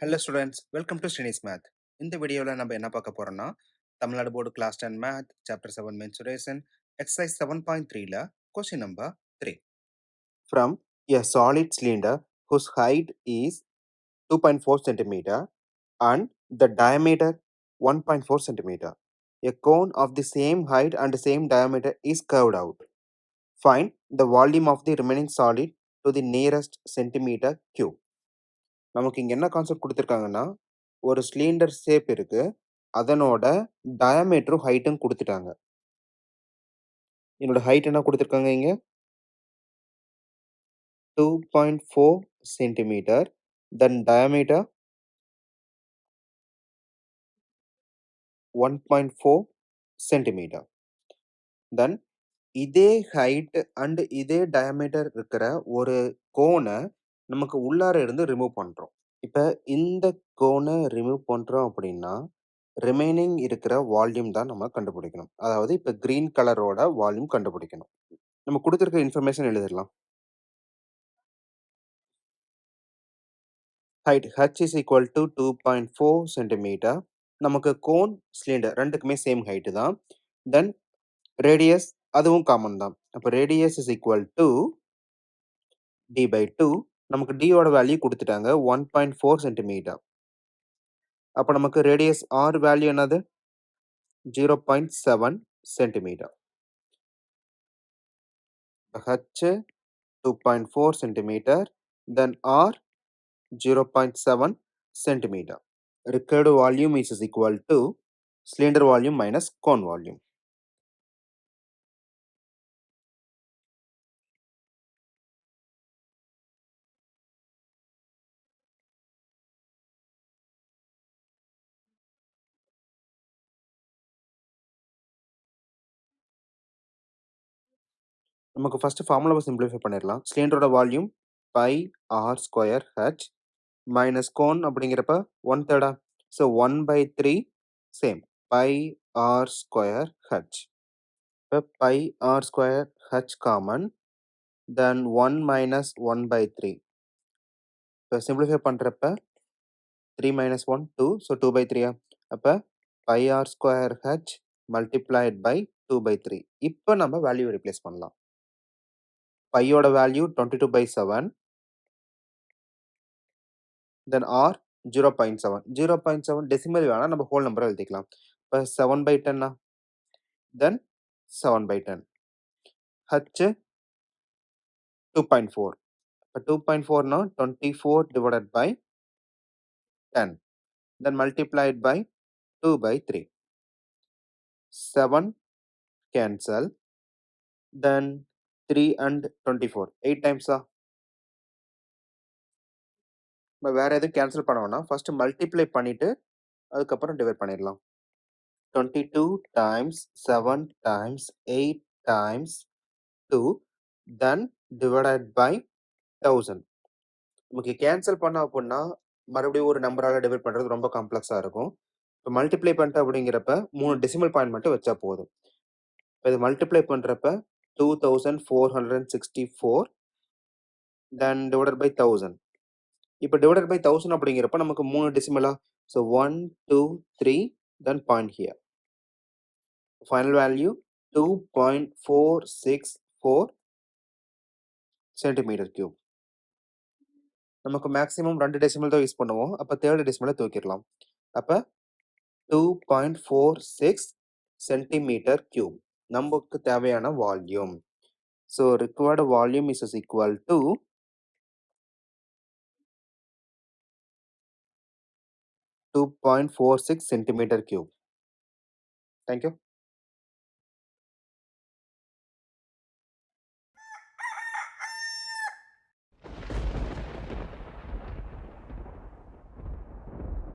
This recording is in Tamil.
Hello students, welcome to SRINI'S Math. இந்த வீடியோவில் நம்ம என்ன பார்க்க போறோம்னா Tamil Nadu board class 10 math chapter 7 mensuration exercise 7.3ல question number 3. From a solid cylinder whose height is 2.4 cm and the diameter 1.4 cm, a cone of the same height and same diameter is curved out. Find the volume of the remaining solid to the nearest centimeter cube. நமக்கு இங்க என்ன கான்செப்ட் கொடுத்துருக்காங்கன்னா, ஒரு சிலிண்டர் ஷேப் இருக்கு. அதனோட டயாமீட்டரும் ஹைட்டும் குடுத்துட்டாங்க. இதனோட ஹைட் என்ன குடுத்துருக்காங்க இங்க? 2.4 சென்டிமீட்டர். தென் டயாமீட்டர் 1.4 சென்டிமீட்டர். தென் இதே ஹைட் அண்ட் இதே டயாமீட்டர் இருக்கிற ஒரு கோன நமக்கு உள்ளார இருந்து ரிமூவ் பண்றோம். இப்ப இந்த கோன ரிமூவ் பண்றோம் அப்படின்னா, ரிமைனிங் இருக்கிற வால்யூம் தான் நம்ம கண்டுபிடிக்கணும். அதாவது இப்ப கிரீன் கலரோட வால்யூம் கண்டுபிடிக்கணும். நம்ம குடுத்திருக்க இன்ஃபர்மேஷன் எழுதிடலாம். Height h is equal to 2.4 centimetre. நமக்கு கோன், சிலிண்டர் ரெண்டுக்குமே சேம் ஹைட் தான். தென் ரேடியஸ் அதுவும் காமன் தான். அப்ப radius is equal to d by 2. நமக்கு d ஓட வேல்யூ குடுத்துட்டாங்க 1.4 சென்டிமீட்டர். அப்ப நமக்கு ரேடியஸ் r வேல்யூ என்னது? 0.7 centimetre. h 2.4 centimetre. Then r 0.7 centimeter. Required volume is equal to cylinder volume minus cone volume. நமக்கு ஃபர்ஸ்ட் ஃபார்முலாவை சிம்பிளிஃபை பண்ணிடலாம். சிலிண்டரோட volume pi r square h minus cone அப்படிங்கிறப்ப 1/3. So 1/3 same pi r square h. இப்போ pi r square h common. Then 1 minus 1/3. இப்போ சிம்பிளிஃபை பண்ணுறப்ப 3 minus 1 2. ஸோ 2/3. அப்போ pi r square h multiplied by 2/3. இப்போ நம்ம வேல்யூ ரிப்ளேஸ் பண்ணலாம். பையோட வேல்யூ 22/7. தென் ஆர் 0.7. 0.7 டெசிமல் வேணா நம்ம ஹோல் நம்பரை எழுதிக்கலாம். இப்போ 7/10. தென் 7/10. ஹச் 2.4. இப்போ 2.4னா 24 divided by 10. Then multiplied by 2/3. 7 cancel. Then 3 and 24. 8 times. நம்ம வேற எதுவும் கேன்சல் பண்ண வேணாம். ஃபர்ஸ்ட் மல்டிப்ளை பண்ணிட்டு அதுக்கப்புறம் டிவைட் பண்ணிடலாம். 22 times 7 times 8 times 2 then divided by 1000. நமக்கு கேன்சல் பண்ண அப்படின்னா மறுபடியும் ஒரு நம்பரால டிவைட் பண்றது ரொம்ப காம்ப்ளெக்ஸா இருக்கும். இப்போ மல்டிப்ளை பண்ணிட்டு அப்படிங்கிறப்ப 3 டெசிமல் பாயிண்ட் மட்டும் வச்சா போதும். இப்போ இது மல்டிப்ளை பண்றப்ப 2464 then divided by 1000. இப்போ டிவைடட் பை 1000 அப்படிங்கிறப்ப நமக்கு 3 டெசிமலா. So 1 2 3 then point here. Final value 2.464 centimeter cube. நமக்கு மேக்ஸிமம் 2 டெசிமல் தான் யூஸ் பண்ணுவோம். அப்போ தேர்ட் டெசிமலை தூக்கிடலாம். அப்போ 2.46 சென்டிமீட்டர் கியூப் நமக்கு தேவையான volume. So required volume is equal to 2.46 centimeter cube. Thank you.